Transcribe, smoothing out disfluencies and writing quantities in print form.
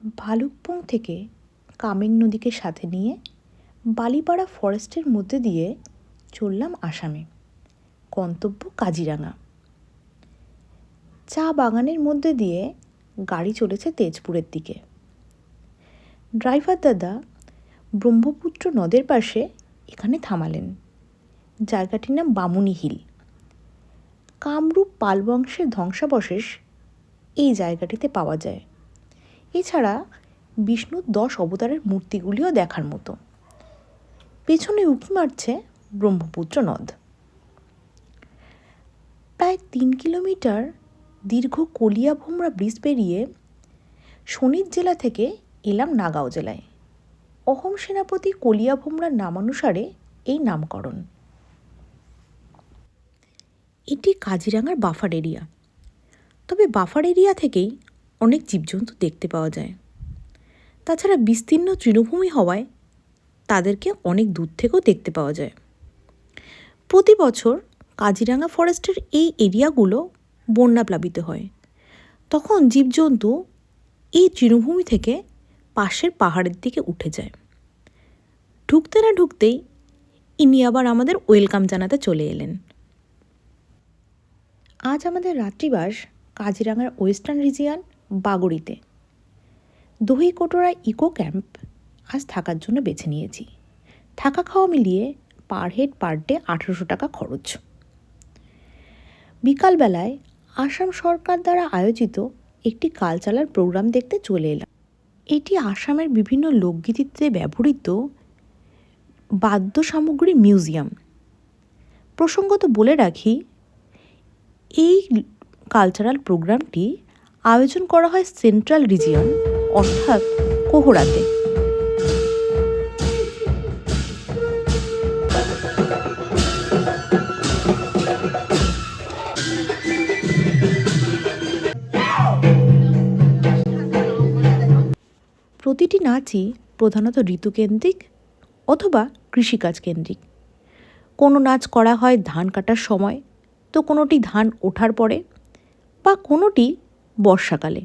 ভালুকপুং থেকে কামেং নদীকে সাথে নিয়ে বালিপাড়া ফরেস্টের মধ্যে দিয়ে চললাম আসামে, গন্তব্য কাজিরাঙা। চা বাগানের মধ্যে দিয়ে গাড়ি চলেছে তেজপুরের দিকে। ড্রাইভার দাদা ব্রহ্মপুত্র নদের পাশে এখানে থামালেন। জায়গাটির নাম বামুনি হিল। কামরূপ পাল বংশের ধ্বংসাবশেষ এই জায়গাটিতে পাওয়া যায়। এছাড়া বিষ্ণুর 10 অবতারের মূর্তিগুলিও দেখার মতো। পেছনে উঁকি মারছে ব্রহ্মপুত্র নদ। প্রায় 3 কিলোমিটার দীর্ঘ কলিয়াভোমরা ব্রিজ পেরিয়ে শোণিত জেলা থেকে এলাম নাগাঁও জেলায়। অহোম সেনাপতি কলিয়াভোমরার নামানুসারে এই নামকরণ। এটি কাজিরাঙার বাফার এরিয়া। তবে বাফার এরিয়া থেকেই অনেক জীবজন্তু দেখতে পাওয়া যায়। তাছাড়া বিস্তীর্ণ তৃণভূমি হওয়ায় তাদেরকে অনেক দূর থেকেও দেখতে পাওয়া যায়। প্রতি বছর কাজিরাঙা ফরেস্টের এই এরিয়াগুলো বন্যাপ্লাবিত হয়। তখন জীবজন্তু এই তৃণভূমি থেকে পাশের পাহাড়ের দিকে উঠে যায়। ঢুকতে না ঢুকতেই ইনি আবার আমাদের ওয়েলকাম জানাতে চলে এলেন। আজ আমাদের রাত্রিবাস কাজিরাঙার ওয়েস্টার্ন রিজিয়ন বাগড়িতে। দহিকোটরা ইকো ক্যাম্প আজ থাকার জন্য বেছে নিয়েছি। থাকা খাওয়া মিলিয়ে পার হেড পার ডে 1800 টাকা খরচ। বিকালবেলায় আসাম সরকার দ্বারা আয়োজিত একটি কালচারাল প্রোগ্রাম দেখতে চলে এলাম। এটি আসামের বিভিন্ন লোকগীতিতে ব্যবহৃত বাদ্য সামগ্রীর মিউজিয়াম। প্রসঙ্গত বলে রাখি, এই কালচারাল প্রোগ্রামটি আয়োজন করা হয় সেন্ট্রাল রিজিয়ন অর্থাৎ কোহরাতে। প্রতিটি নাচই প্রধানত ঋতুকেন্দ্রিক অথবা কৃষিকাজ কেন্দ্রিক। কোনো নাচ করা হয় ধান কাটার সময়, তো কোনোটি ধান ওঠার পরে, বা কোনোটি বর্ষাকালে।